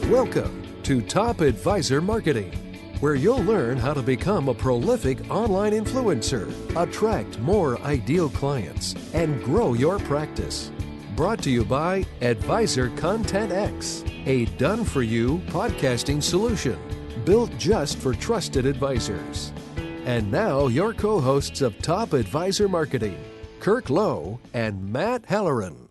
Welcome to Top Advisor Marketing, where you'll learn how to become a prolific online influencer, attract more ideal clients, and grow your practice. Brought to you by Advisor Content X, a done-for-you podcasting solution built just for trusted advisors. And now your co-hosts of Top Advisor Marketing, Kirk Lowe and Matt Halloran.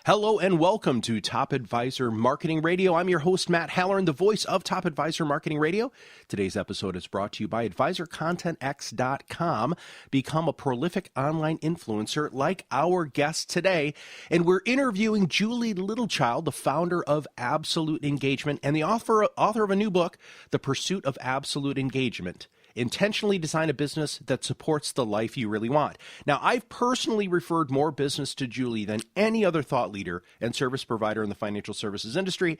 Hello and welcome to Top Advisor Marketing Radio. I'm your host, Matt Halloran, the voice of Top Advisor Marketing Radio. Today's episode is brought to you by AdvisorContentX.com. Become a prolific online influencer like our guest today. And we're interviewing Julie Littlechild, the founder of Absolute Engagement and the author of a new book, The Pursuit of Absolute Engagement. Intentionally design a business that supports the life you really want. Now, I've personally referred more business to Julie than any other thought leader and service provider in the financial services industry,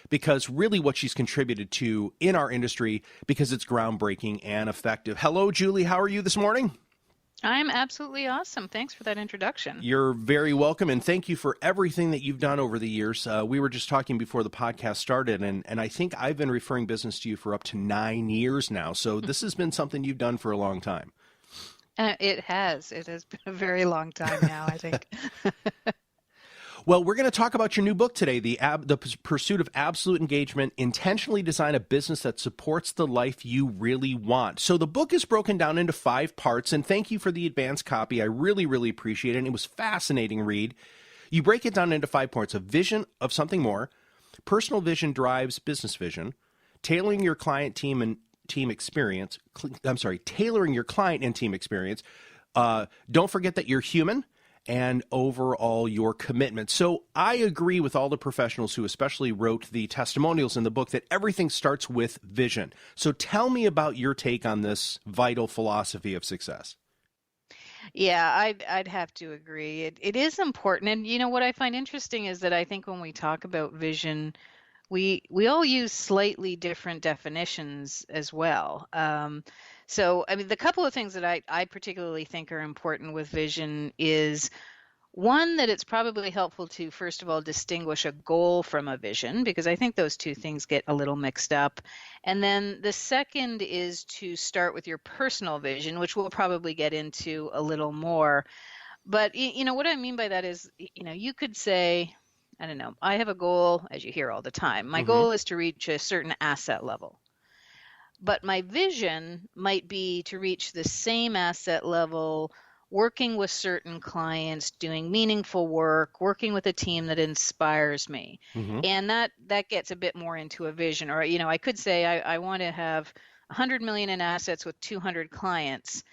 because really what she's contributed to in our industry, because it's groundbreaking and effective. Hello, Julie. How are you this morning? I'm absolutely awesome. Thanks for that introduction. You're very welcome, and thank you for everything that you've done over the years. We were just talking before the podcast started, and I think I've been referring business to you for up to 9 years now, so this has been something you've done for a long time. It has. It has been a very long time now, I think. Well, we're going to talk about your new book today, The Pursuit of Absolute Engagement, Intentionally Design a Business that Supports the Life You Really Want. So the book is broken down into 5 parts, and thank you for the advanced copy. I really, really appreciate it, and it was a fascinating read. You break it down into 5 parts: a vision of something more, personal vision drives business vision, tailoring your client team and team experience. Tailoring your client and team experience. Don't forget that you're human, and overall your commitment. So I agree with all the professionals who especially wrote the testimonials in the book that everything starts with vision. So tell me about your take on this vital philosophy of success. Yeah, I'd have to agree. It is important. And you know what I find interesting is that I think when we talk about vision, we all use slightly different definitions as well. So, I mean, the couple of things that I particularly think are important with vision is, one, that it's probably helpful to, first of all, distinguish a goal from a vision, because I think those two things get a little mixed up. And then the second is to start with your personal vision, which we'll probably get into a little more. But, you know, what I mean by that is, you know, you could say, I don't know, I have a goal, as you hear all the time. My goal is to reach a certain asset level. But my vision might be to reach the same asset level, working with certain clients, doing meaningful work, working with a team that inspires me. And that gets a bit more into a vision. Or, you know, I could say I want to have 100 million in assets with 200 clients.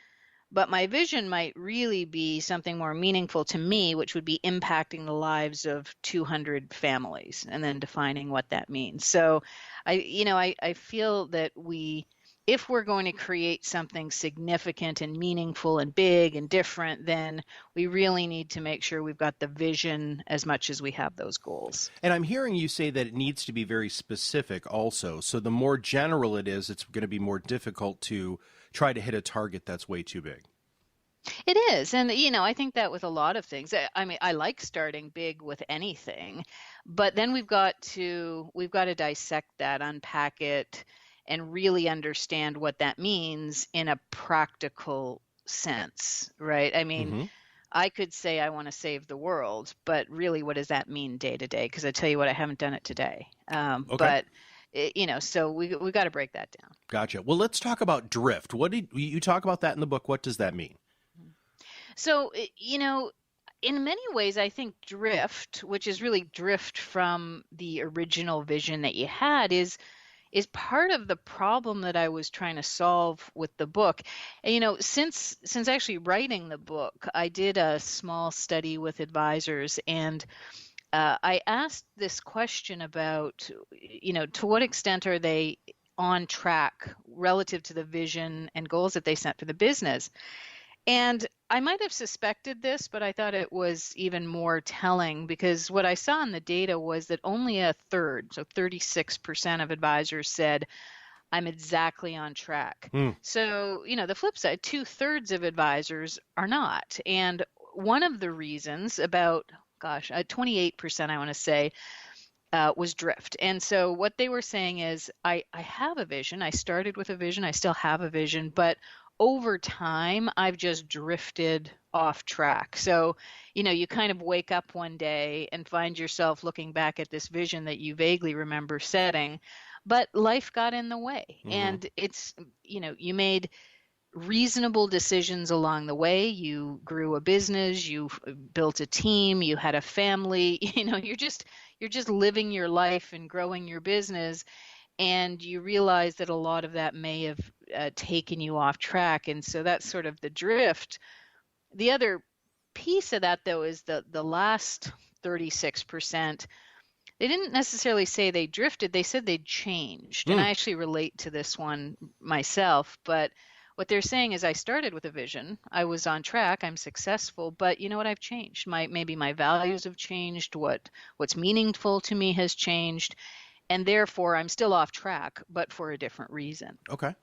But my vision might really be something more meaningful to me, which would be impacting the lives of 200 families, and then defining what that means. So I feel that if we're going to create something significant and meaningful and big and different, then we really need to make sure we've got the vision as much as we have those goals. And I'm hearing you say that it needs to be very specific also. So the more general it is, it's going to be more difficult to try to hit a target that's way too big. It is. And, you know, I think that with a lot of things. I mean, I like starting big with anything, but then we've got to dissect that, unpack it, and really understand what that means in a practical sense, right? I mean, I could say I want to save the world, but really what does that mean day to day? Because I tell you what, I haven't done it today. But you know, so we got to break that down. Gotcha. Well, let's talk about drift. What did you talk about that in the book? What does that mean? So, you know, in many ways, I think drift, which is really drift from the original vision that you had, is part of the problem that I was trying to solve with the book. And, you know, since actually writing the book, I did a small study with advisors, and I asked this question about, you know, to what extent are they on track relative to the vision and goals that they set for the business. And I might have suspected this, but I thought it was even more telling, because what I saw in the data was that only a third, so 36% of advisors said, I'm exactly on track. So, you know, the flip side, 2/3 of advisors are not. And one of the reasons, about 28%, I want to say, was drift. And so what they were saying is, I have a vision. I started with a vision. I still have a vision, but over time, I've just drifted off track. So, you kind of wake up one day and find yourself looking back at this vision that you vaguely remember setting, but life got in the way. Mm-hmm. And you made reasonable decisions along the way. You grew a business, you built a team, you had a family, you're just living your life and growing your business, and you realize that a lot of that may have taken you off track. And so that's sort of the drift. The other piece of that, though, is the last 36%. They didn't necessarily say they drifted, they said they changed. And I actually relate to this one myself, but what they're saying is, I started with a vision, I was on track, I'm successful, but you know what, I've changed. Maybe my values have changed, what's meaningful to me has changed, and therefore I'm still off track, but for a different reason. Okay.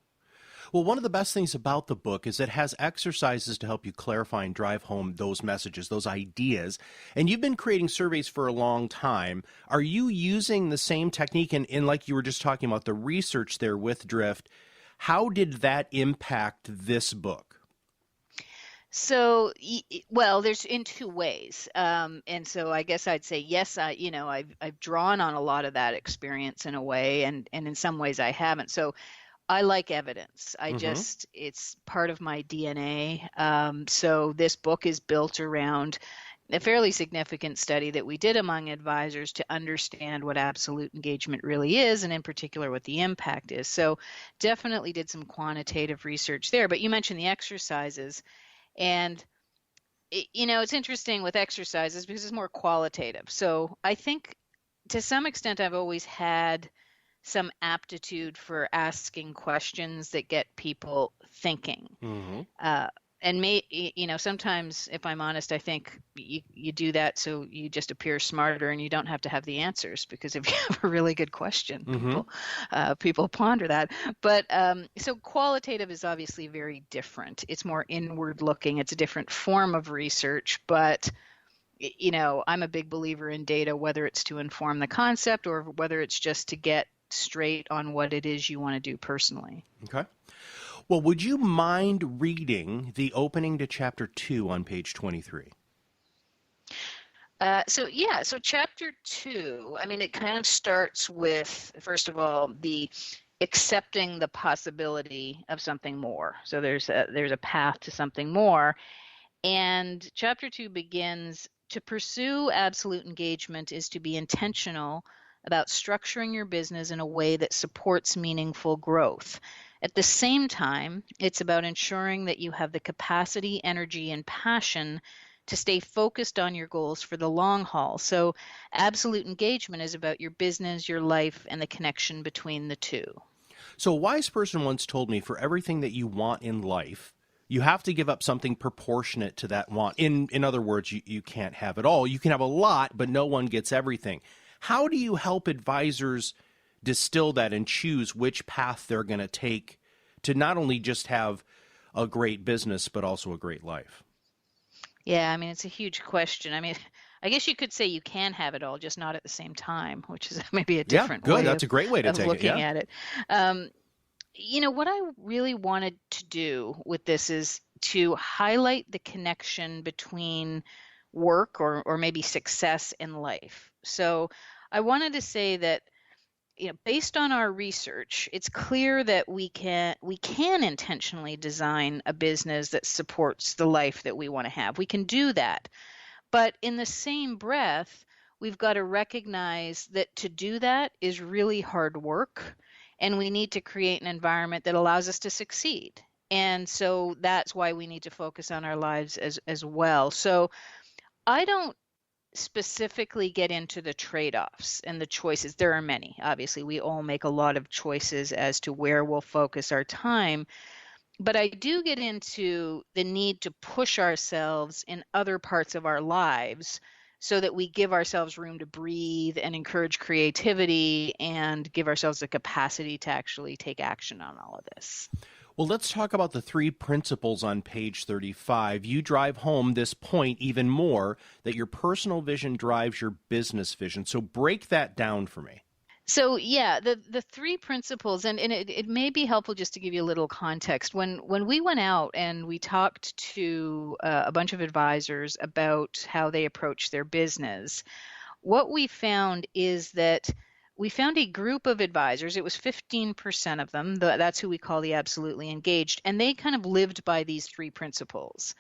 Well, one of the best things about the book is it has exercises to help you clarify and drive home those messages, those ideas. And you've been creating surveys for a long time. Are you using the same technique? And like you were just talking about the research there with drift, how did that impact this book? So, well, there's in two ways. And so I guess I'd say, yes, I've drawn on a lot of that experience in a way, and in some ways I haven't. So I like evidence. It's part of my DNA. So this book is built around a fairly significant study that we did among advisors to understand what absolute engagement really is, and in particular what the impact is. So definitely did some quantitative research there. But you mentioned the exercises, and it's interesting with exercises because it's more qualitative. So I think to some extent I've always had some aptitude for asking questions that get people thinking. And sometimes, if I'm honest, I think you do that so you just appear smarter and you don't have to have the answers, because if you have a really good question, people ponder that. But so qualitative is obviously very different. It's more inward looking. It's a different form of research, but I'm a big believer in data, whether it's to inform the concept or whether it's just to get straight on what it is you want to do personally. Okay. Well, would you mind reading the opening to chapter 2 on page 23? So chapter 2, it kind of starts with, first of all, the accepting the possibility of something more. So there's a path to something more. And chapter 2 begins, to pursue absolute engagement is to be intentional about structuring your business in a way that supports meaningful growth. At the same time, it's about ensuring that you have the capacity, energy, and passion to stay focused on your goals for the long haul. So absolute engagement is about your business, your life, and the connection between the two. So a wise person once told me, for everything that you want in life, you have to give up something proportionate to that want. In other words, you can't have it all. You can have a lot, but no one gets everything. How do you help advisors distill that and choose which path they're going to take to not only just have a great business, but also a great life? Yeah, it's a huge question. I guess you could say you can have it all, just not at the same time, which is maybe a different way. That's a great way to take looking at it. What I really wanted to do with this is to highlight the connection between work or maybe success in life. So I wanted to say that, based on our research, it's clear that we can intentionally design a business that supports the life that we want to have. We can do that. But in the same breath, we've got to recognize that to do that is really hard work, and we need to create an environment that allows us to succeed. And so that's why we need to focus on our lives as well. So I don't specifically get into the trade-offs and the choices. There are many. Obviously, we all make a lot of choices as to where we'll focus our time. But I do get into the need to push ourselves in other parts of our lives so that we give ourselves room to breathe and encourage creativity and give ourselves the capacity to actually take action on all of this. Well, let's talk about the three principles on page 35. You drive home this point even more, that your personal vision drives your business vision. So break that down for me. So yeah, the three principles, and it may be helpful just to give you a little context. When we went out and we talked to a bunch of advisors about how they approach their business, what we found is that we found a group of advisors. It was 15% of them. That's who we call the absolutely engaged, and they kind of lived by these three principles.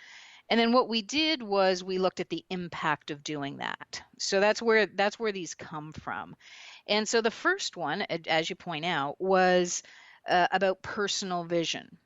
And then what we did was we looked at the impact of doing that. So that's where these come from. And so the first one, as you point out, was about personal vision.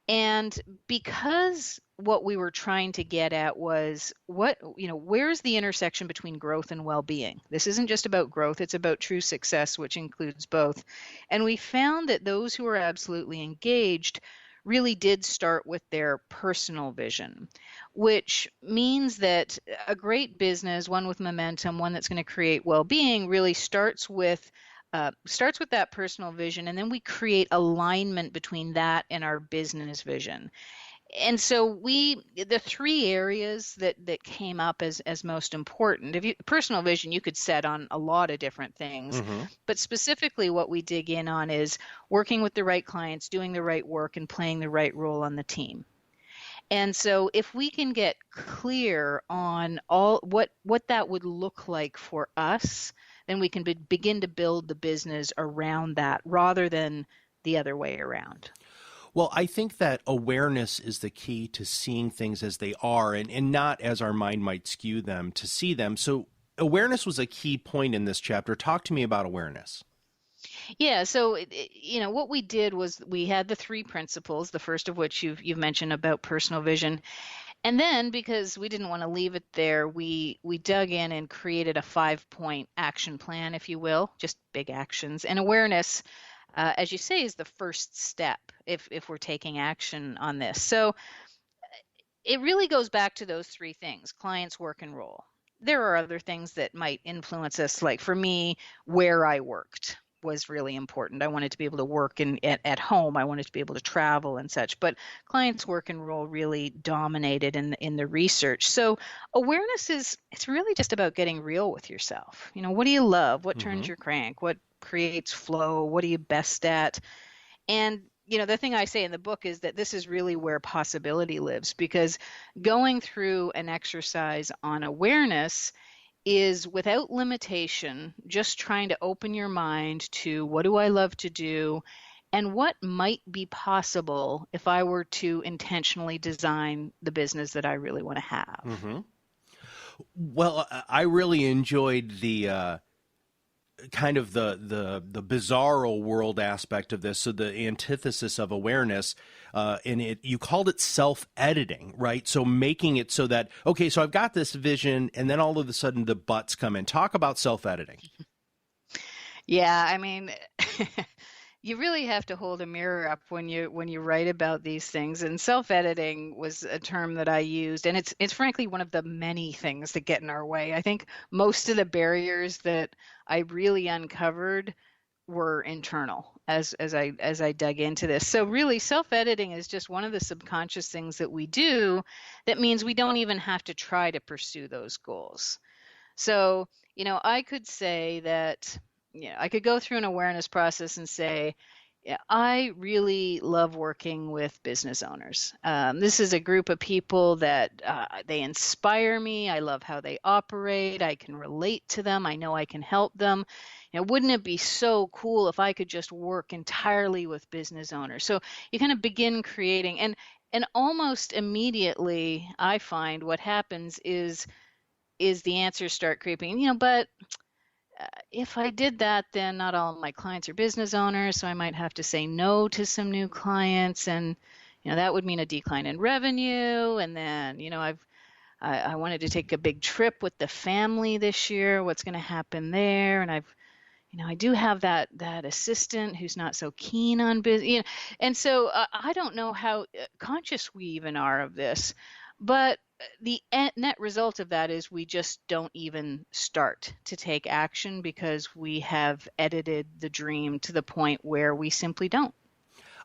And because what we were trying to get at was where's the intersection between growth and well-being? This isn't just about growth, it's about true success, which includes both. And we found that those who are absolutely engaged really did start with their personal vision, which means that a great business, one with momentum, one that's going to create well-being, really starts with that personal vision, and then we create alignment between that and our business vision. And so the three areas that came up as most important, personal vision, you could set on a lot of different things, but specifically what we dig in on is working with the right clients, doing the right work, and playing the right role on the team. And so if we can get clear on all what that would look like for us, then we can begin to build the business around that rather than the other way around. Well, I think that awareness is the key to seeing things as they are and not as our mind might skew them to see them. So awareness was a key point in this chapter. Talk to me about awareness. Yeah, so what we did was we had the three principles, the first of which you've mentioned about personal vision. And then, because we didn't want to leave it there, we dug in and created a 5-point action plan, if you will, just big actions. And awareness, as you say, is the first step if we're taking action on this. So it really goes back to those three things: clients, work, and role. There are other things that might influence us, like for me, where I worked was really important. I wanted to be able to work at home. I wanted to be able to travel and such. But clients' work and role really dominated in the research. So awareness it's really just about getting real with yourself. What do you love? What turns your crank? What creates flow? What are you best at? And the thing I say in the book is that this is really where possibility lives, because going through an exercise on awareness is without limitation, just trying to open your mind to what do I love to do and what might be possible if I were to intentionally design the business that I really want to have. Well, I really enjoyed the kind of the bizarro world aspect of this. So the antithesis of awareness, and you called it self-editing, right? So making it so that, okay, so I've got this vision, and then all of a sudden the buts come in. Talk about self-editing. Yeah, I mean, you really have to hold a mirror up when you write about these things. And self-editing was a term that I used, and it's frankly one of the many things that get in our way. I think most of the barriers that I really uncovered were internal as I dug into this. So really, self-editing is just one of the subconscious things that we do that means we don't even have to try to pursue those goals. So, I could say that I could go through an awareness process and say, yeah, I really love working with business owners. This is a group of people that they inspire me. I love how they operate. I can relate to them. I know I can help them. Wouldn't it be so cool if I could just work entirely with business owners? So you kind of begin creating, and almost immediately I find what happens is the answers start creeping. But if I did that, then not all of my clients are business owners, so I might have to say no to some new clients, and that would mean a decline in revenue. And then I wanted to take a big trip with the family this year. What's going to happen there? And I do have that assistant who's not so keen on business. And so I don't know how conscious we even are of this, but the net result of that is we just don't even start to take action because we have edited the dream to the point where we simply don't.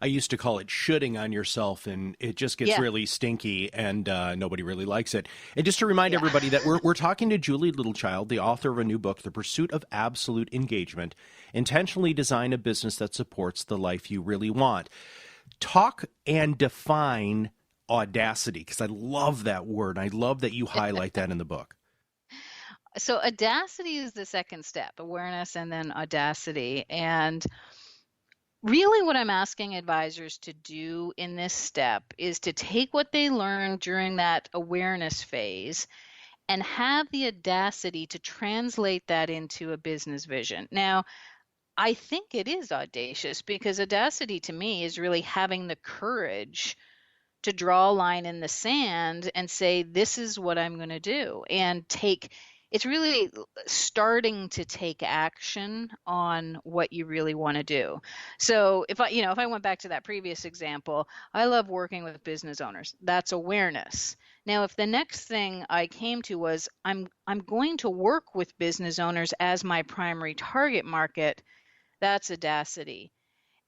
I used to call it shooting on yourself, and it just gets Yeah. really stinky, and nobody really likes it. And just to remind Yeah. everybody that we're talking to Julie Littlechild, the author of a new book, The Pursuit of Absolute Engagement, Intentionally Design a Business that Supports the Life You Really Want. Talk and define audacity, because I love that word. I love that you highlight that in the book. So audacity is the second step, awareness and then audacity. And really what I'm asking advisors to do in this step is to take what they learned during that awareness phase and have the audacity to translate that into a business vision. Now, I think it is audacious because audacity to me is really having the courage to draw a line in the sand and say, this is what I'm going to do, and it's really starting to take action on what you really want to do. So if I went back to that previous example, I love working with business owners. That's awareness. Now, if the next thing I came to was I'm going to work with business owners as my primary target market, that's audacity.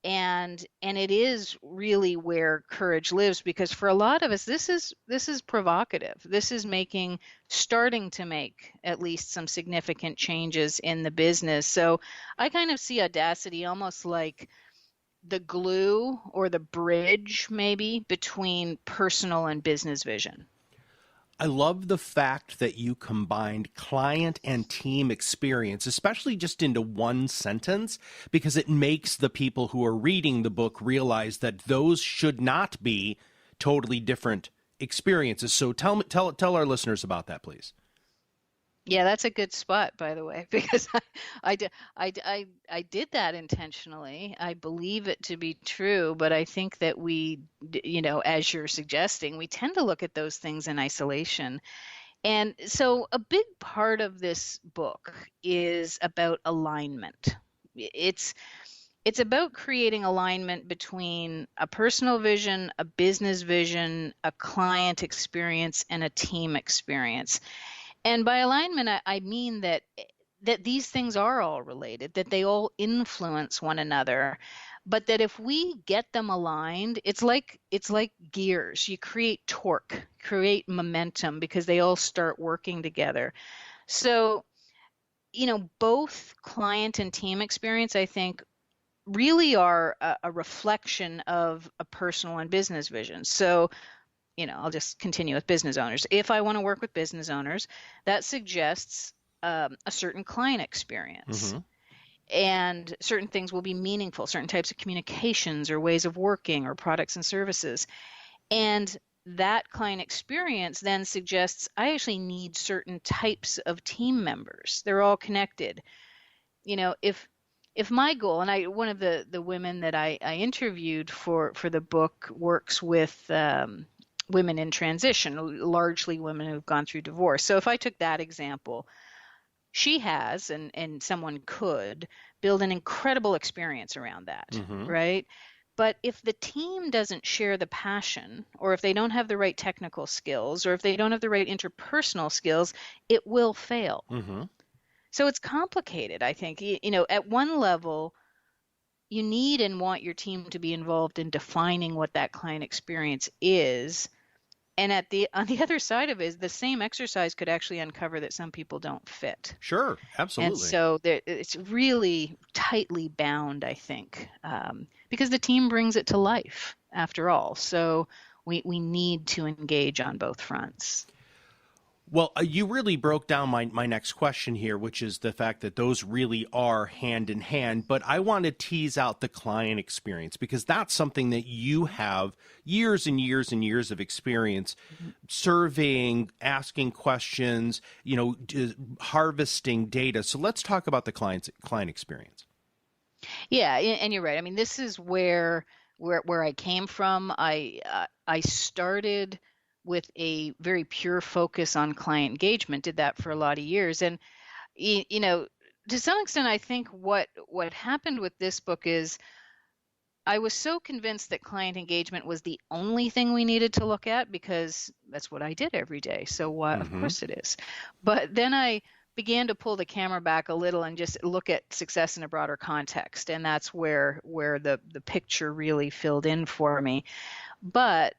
And it is really where courage lives, because for a lot of us this is provocative. This is starting to make at least some significant changes in the business. So I kind of see audacity almost like the glue or the bridge maybe between personal and business vision. I love the fact that you combined client and team experience, especially just into one sentence, because it makes the people who are reading the book realize that those should not be totally different experiences. So tell our listeners about that, please. Yeah, that's a good spot, by the way, because I did that intentionally. I believe it to be true, but I think that as you're suggesting, we tend to look at those things in isolation. And so a big part of this book is about alignment. It's about creating alignment between a personal vision, a business vision, a client experience, and a team experience. And by alignment, I mean that these things are all related, that they all influence one another, but that if we get them aligned, it's like gears. You create torque, create momentum, because they all start working together. So, both client and team experience, I think, really are a reflection of a personal and business vision. So I'll just continue with business owners. If I want to work with business owners, that suggests a certain client experience. Mm-hmm. And certain things will be meaningful, certain types of communications or ways of working or products and services. And that client experience then suggests I actually need certain types of team members. They're all connected. If my goal, and one of the women that I interviewed for the book works with women in transition, largely women who've gone through divorce. So if I took that example, she has, and someone could build an incredible experience around that, Mm-hmm. right? But if the team doesn't share the passion, or if they don't have the right technical skills, or if they don't have the right interpersonal skills, it will fail. Mm-hmm. So it's complicated, I think. At one level, you need and want your team to be involved in defining what that client experience is. And on the other side of it is the same exercise could actually uncover that some people don't fit. Sure, absolutely. And so it's really tightly bound, I think, because the team brings it to life after all. So we need to engage on both fronts. Well, you really broke down my next question here, which is the fact that those really are hand in hand. But I want to tease out the client experience, because that's something that you have years and years and years of experience surveying, asking questions, harvesting data. So let's talk about the client experience. Yeah, and you're right. I mean, this is where I came from. I started with a very pure focus on client engagement, did that for a lot of years. And, to some extent, I think what happened with this book is I was so convinced that client engagement was the only thing we needed to look at, because that's what I did every day. So what? Mm-hmm. Of course it is. But then I began to pull the camera back a little and just look at success in a broader context. And that's where the picture really filled in for me. But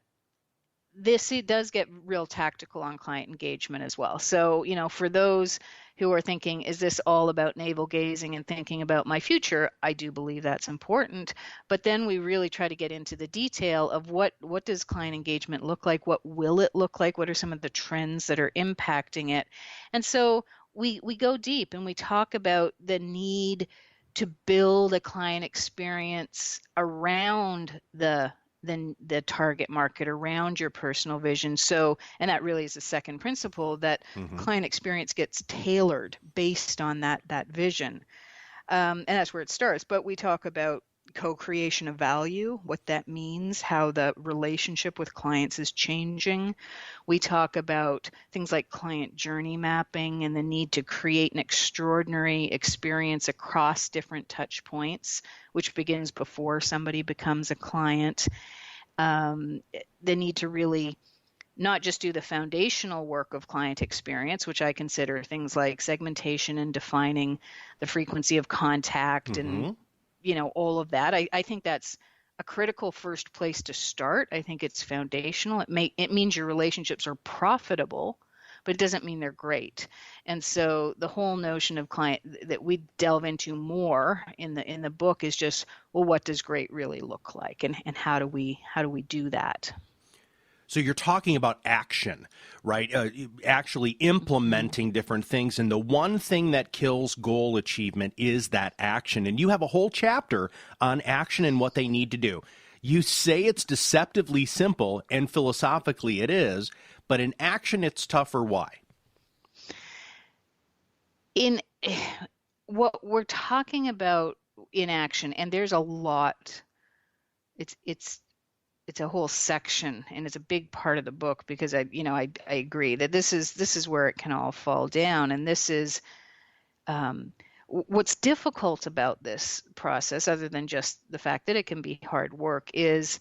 it does get real tactical on client engagement as well. So, for those who are thinking, is this all about navel gazing and thinking about my future? I do believe that's important. But then we really try to get into the detail of what does client engagement look like? What will it look like? What are some of the trends that are impacting it? And so we go deep and we talk about the need to build a client experience around the target market, around your personal vision. So, and that really is the second principle, that client experience gets tailored based on that vision. And that's where it starts. But we talk about co-creation of value, what that means, how the relationship with clients is changing. We talk about things like client journey mapping and the need to create an extraordinary experience across different touch points, which begins before somebody becomes a client. The need to really not just do the foundational work of client experience, which I consider things like segmentation and defining the frequency of contact and all of that. I think that's a critical first place to start. I think it's foundational. It means your relationships are profitable, but it doesn't mean they're great. And so the whole notion of client that we delve into more in the book is just, well, what does great really look like, and how do we do that? So you're talking about action, right? Actually implementing different things. And the one thing that kills goal achievement is that action. And you have a whole chapter on action and what they need to do. You say it's deceptively simple, and philosophically it is, but in action it's tougher. Why? In what we're talking about in action, and there's a lot, it's a whole section, and it's a big part of the book, because I agree that this is where it can all fall down. And this is what's difficult about this process, other than just the fact that it can be hard work, is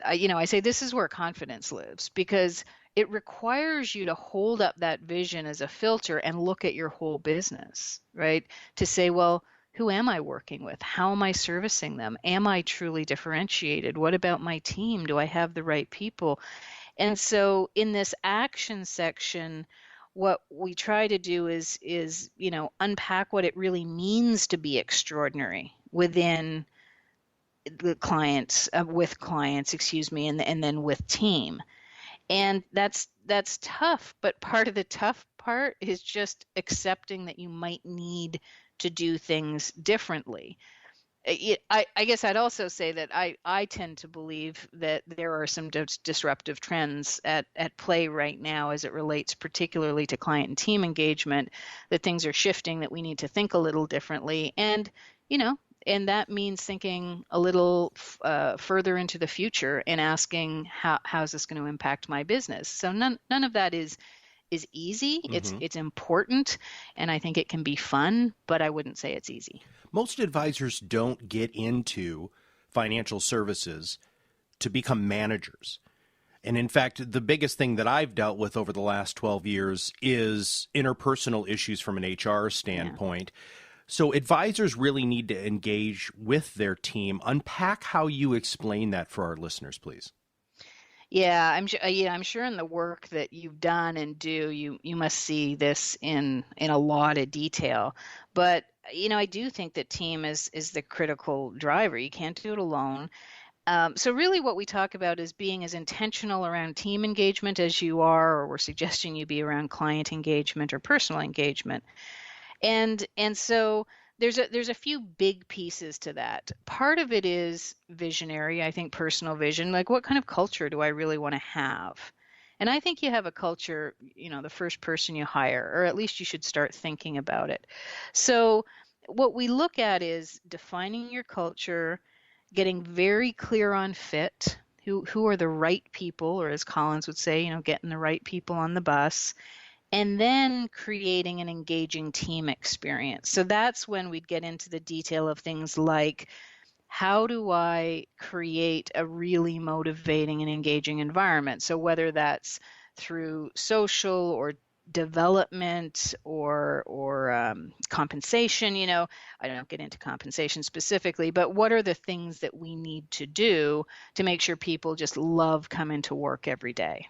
I say this is where confidence lives, because it requires you to hold up that vision as a filter and look at your whole business, right? To say, well, who am I working with? How am I servicing them? Am I truly differentiated? What about my team? Do I have the right people? And so in this action section, what we try to do is unpack what it really means to be extraordinary within the clients, with clients, and then with team. And that's tough, but part of the tough part is just accepting that you might need to do things differently. I guess I'd also say that I tend to believe that there are some disruptive trends at play right now as it relates particularly to client and team engagement, that things are shifting, that we need to think a little differently. And, and that means thinking a little further into the future and asking, how is this going to impact my business? So none of that is easy. It's important, and I think it can be fun, but I wouldn't say it's easy. Most advisors don't get into financial services to become managers. And in fact, the biggest thing that I've dealt with over the last 12 years is interpersonal issues from an HR standpoint. Yeah. So advisors really need to engage with their team. Unpack how you explain that for our listeners, please. Yeah, I'm sure in the work that you've done and do, you must see this in a lot of detail. But I do think that team is the critical driver. You can't do it alone. So really what we talk about is being as intentional around team engagement as you are, or we're suggesting you be around client engagement or personal engagement. And so there's a few big pieces to that. Part of it is visionary, I think, personal vision. Like, what kind of culture do I really want to have? And I think you have a culture, the first person you hire, or at least you should start thinking about it. So what we look at is defining your culture, getting very clear on fit, who are the right people, or as Collins would say, getting the right people on the bus, and then creating an engaging team experience. So that's when we'd get into the detail of things like, how do I create a really motivating and engaging environment? So whether that's through social or development or compensation. I don't get into compensation specifically, but what are the things that we need to do to make sure people just love coming to work every day?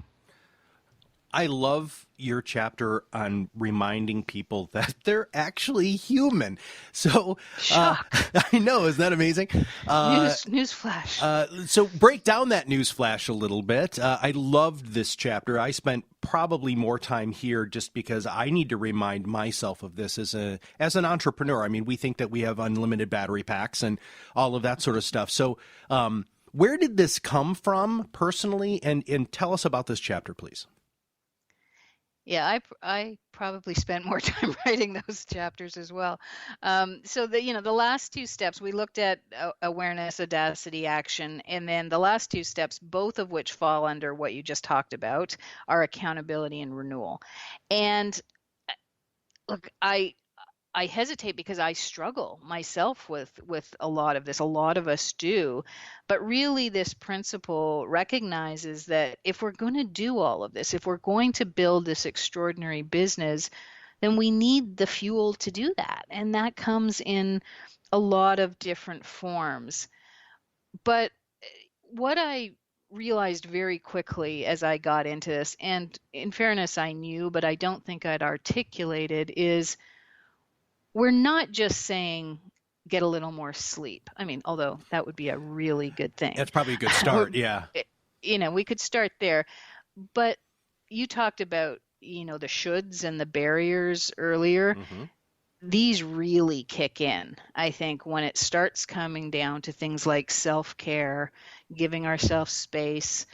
I love your chapter on reminding people that they're actually human. So I know, isn't that amazing? Newsflash. So break down that newsflash a little bit. I loved this chapter. I spent probably more time here just because I need to remind myself of this as an entrepreneur. I mean, we think that we have unlimited battery packs and all of that sort of stuff. So where did this come from personally? And tell us about this chapter, please. Yeah, I probably spent more time writing those chapters as well. So the last two steps we looked at awareness, audacity, action, and then the last two steps, both of which fall under what you just talked about, are accountability and renewal. And look, I hesitate because I struggle myself with a lot of this. A lot of us do. But really, this principle recognizes that if we're going to do all of this, if we're going to build this extraordinary business, then we need the fuel to do that. And that comes in a lot of different forms. But what I realized very quickly as I got into this, and in fairness, I knew, but I don't think I'd articulated, is we're not just saying get a little more sleep. I mean, although that would be a really good thing. That's probably a good start. Yeah. We could start there. But you talked about, the shoulds and the barriers earlier. Mm-hmm. These really kick in, I think, when it starts coming down to things like self-care, giving ourselves space,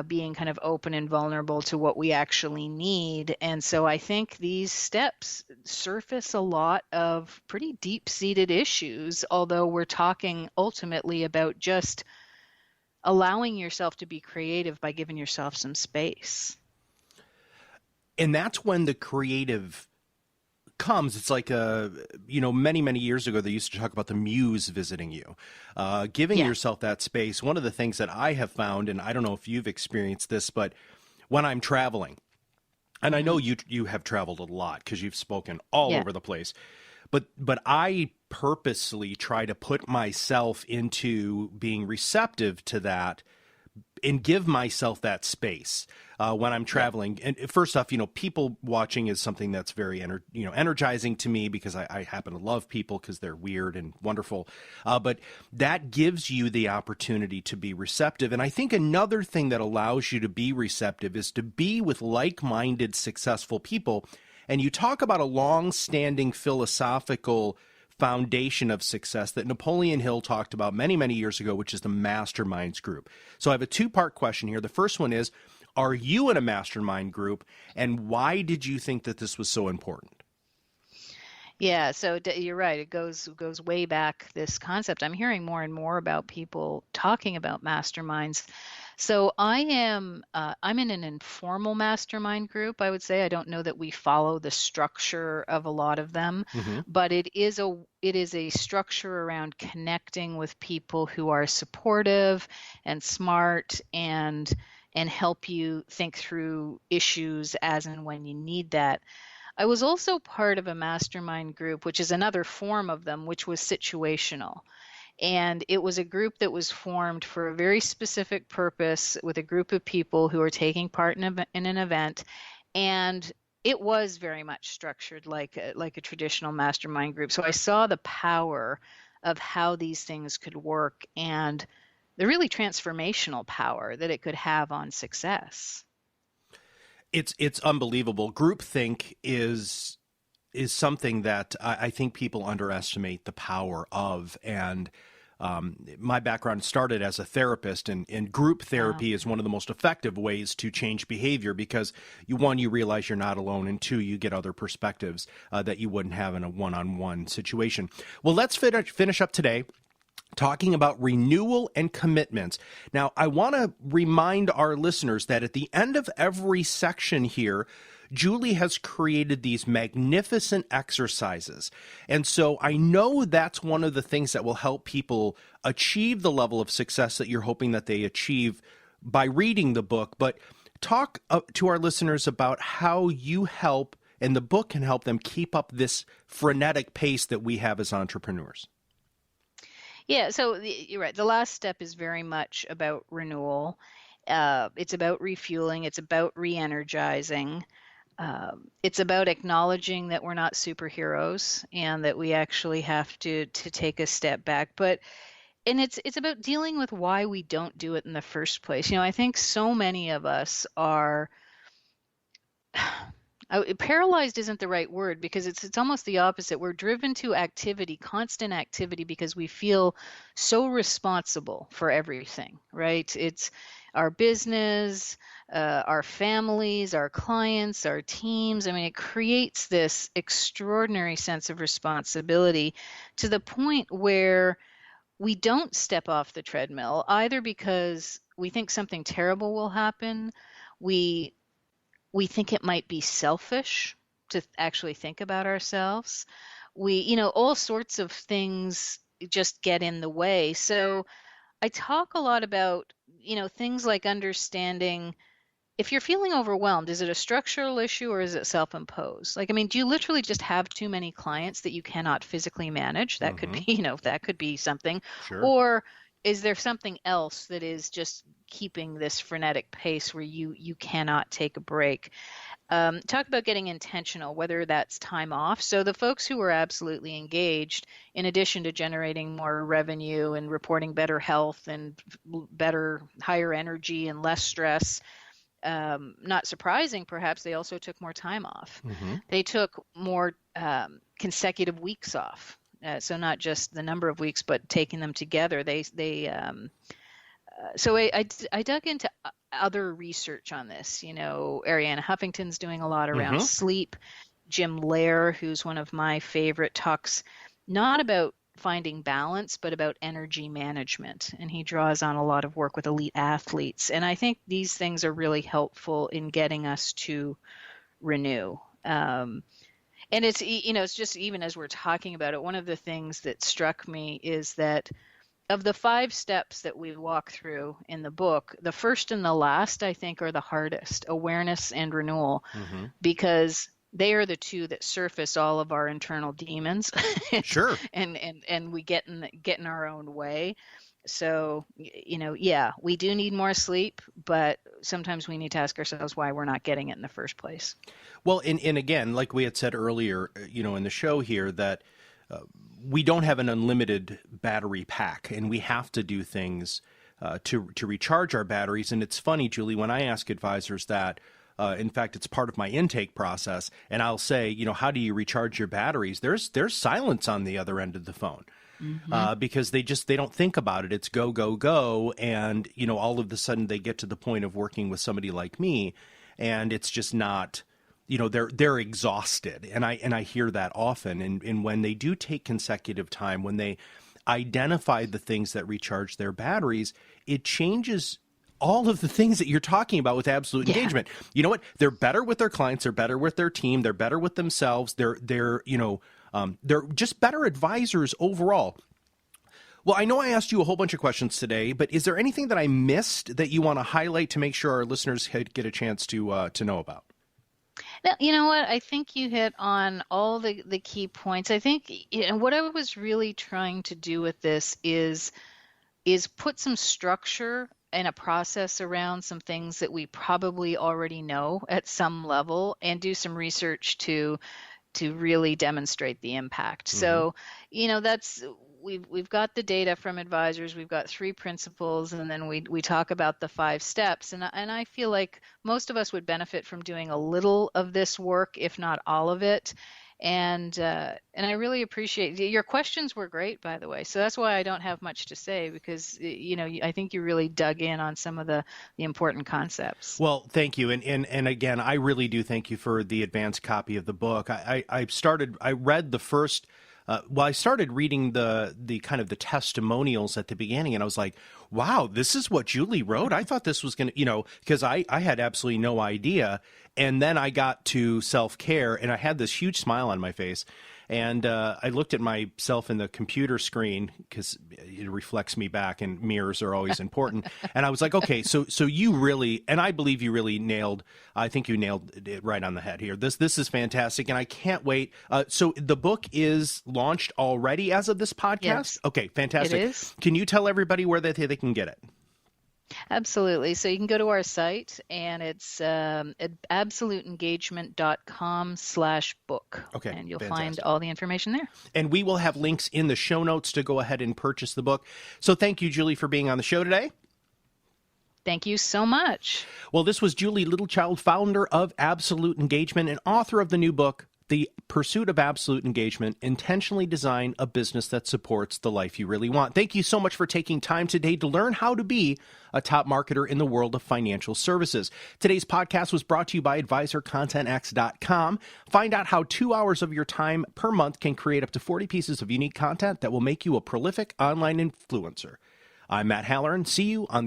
being kind of open and vulnerable to what we actually need. And so I think these steps surface a lot of pretty deep-seated issues, although we're talking ultimately about just allowing yourself to be creative by giving yourself some space. And that's when the creative comes. It's like many, many years ago, they used to talk about the muse visiting you, giving yourself that space. One of the things that I have found, and I don't know if you've experienced this, but when I'm traveling, and I know you have traveled a lot because you've spoken all over the place, but I purposely try to put myself into being receptive to that and give myself that space when I'm traveling. And first off, people watching is something that's very energizing to me because I happen to love people because they're weird and wonderful. But that gives you the opportunity to be receptive. And I think another thing that allows you to be receptive is to be with like-minded, successful people. And you talk about a long-standing philosophical foundation of success that Napoleon Hill talked about many, many years ago, which is the masterminds group. So I have a two-part question here. The first one is, are you in a mastermind group, and why did you think that this was so important? Yeah, so you're right. It goes way back, this concept. I'm hearing more and more about people talking about masterminds. So I'm in an informal mastermind group, I would say. I don't know that we follow the structure of a lot of them, but it is a structure around connecting with people who are supportive and smart and help you think through issues as and when you need that. I was also part of a mastermind group, which is another form of them, which was situational. And it was a group that was formed for a very specific purpose with a group of people who are taking part in an event. And it was very much structured like a traditional mastermind group. So I saw the power of how these things could work and the really transformational power that it could have on success. It's unbelievable. Groupthink is something that I think people underestimate the power of. And my background started as a therapist, and group therapy is one of the most effective ways to change behavior because you realize you're not alone, and two, you get other perspectives that you wouldn't have in a one-on-one situation. Well, let's finish up today talking about renewal and commitments. Now, I want to remind our listeners that at the end of every section here, Julie has created these magnificent exercises. And so I know that's one of the things that will help people achieve the level of success that you're hoping that they achieve by reading the book. But talk to our listeners about how you help, and the book can help them keep up this frenetic pace that we have as entrepreneurs. Yeah, so you're right. The last step is very much about renewal. It's about refueling. It's about re-energizing. It's about acknowledging that we're not superheroes and that we actually have to take a step back. And it's about dealing with why we don't do it in the first place. I think so many of us are paralyzed isn't the right word, because it's almost the opposite. We're driven to activity, constant activity, because we feel so responsible for everything, right? It's our business, our families, our clients, our teams. I mean, it creates this extraordinary sense of responsibility to the point where we don't step off the treadmill, either because we think something terrible will happen. We think it might be selfish to actually think about ourselves. All sorts of things just get in the way. So I talk a lot about, things like understanding, if you're feeling overwhelmed, is it a structural issue or is it self-imposed? Do you literally just have too many clients that you cannot physically manage? That could be, that could be something. Sure. Or is there something else that is just keeping this frenetic pace where you cannot take a break? Talk about getting intentional, whether that's time off. So the folks who are absolutely engaged, in addition to generating more revenue and reporting better health and better, higher energy and less stress, not surprising, perhaps they also took more time off. They took more consecutive weeks off. So not just the number of weeks, but taking them together. So I dug into other research on this. Arianna Huffington's doing a lot around sleep. Jim Lair, who's one of my favorite, talks not about finding balance, but about energy management. And he draws on a lot of work with elite athletes. And I think these things are really helpful in getting us to renew. And it's just, even as we're talking about it, one of the things that struck me is that of the 5 steps that we walk through in the book, the first and the last, I think, are the hardest: awareness and renewal, because they are the two that surface all of our internal demons. Sure. and we get in our own way. So, we do need more sleep, but sometimes we need to ask ourselves why we're not getting it in the first place. Well, and again, like we had said earlier, in the show here, that we don't have an unlimited battery pack, and we have to do things to recharge our batteries. And it's funny, Julie, when I ask advisors that, in fact, it's part of my intake process, and I'll say, how do you recharge your batteries? There's silence on the other end of the phone. Because they don't think about it. It's go, go, go. And, all of a sudden they get to the point of working with somebody like me, and it's just not, they're exhausted. And I hear that often. And when they do take consecutive time, when they identify the things that recharge their batteries, it changes all of the things that you're talking about with absolute engagement. You know what? They're better with their clients. They're better with their team. They're better with themselves. They're just better advisors overall. Well, I know I asked you a whole bunch of questions today, but is there anything that I missed that you want to highlight to make sure our listeners get a chance to know about? Now, you know what? I think you hit on all the key points. I think what I was really trying to do with this is put some structure and a process around some things that we probably already know at some level, and do some research to really demonstrate the impact. So, we've got the data from advisors, we've got 3 principles, and then we talk about the 5 steps. And I feel like most of us would benefit from doing a little of this work, if not all of it. And I really appreciate your questions were great, by the way. So that's why I don't have much to say, because I think you really dug in on some of the important concepts. Well, thank you, and again, I really do thank you for the advanced copy of the book. I read the first. I started reading the kind of the testimonials at the beginning, and I was like, wow, this is what Julie wrote? I thought this was going to, because I had absolutely no idea. And then I got to self-care, and I had this huge smile on my face. And I looked at myself in the computer screen because it reflects me back, and mirrors are always important. And I was like, okay, so you really, and I believe you really nailed, I think you nailed it right on the head here. This is fantastic, and I can't wait. So the book is launched already as of this podcast? Yes. Okay, fantastic. It is. Can you tell everybody where they can get it? Absolutely. So you can go to our site, and it's at absoluteengagement.com/book. Okay, and you'll fantastic. find all the information there. And we will have links in the show notes to go ahead and purchase the book. So thank you, Julie, for being on the show today. Thank you so much. Well, this was Julie Littlechild, founder of Absolute Engagement and author of the new book, The Pursuit of Absolute Engagement, Intentionally Design a Business that Supports the Life You Really Want. Thank you so much for taking time today to learn how to be a top marketer in the world of financial services. Today's podcast was brought to you by AdvisorContentX.com. Find out how 2 hours of your time per month can create up to 40 pieces of unique content that will make you a prolific online influencer. I'm Matt Halloran. See you on the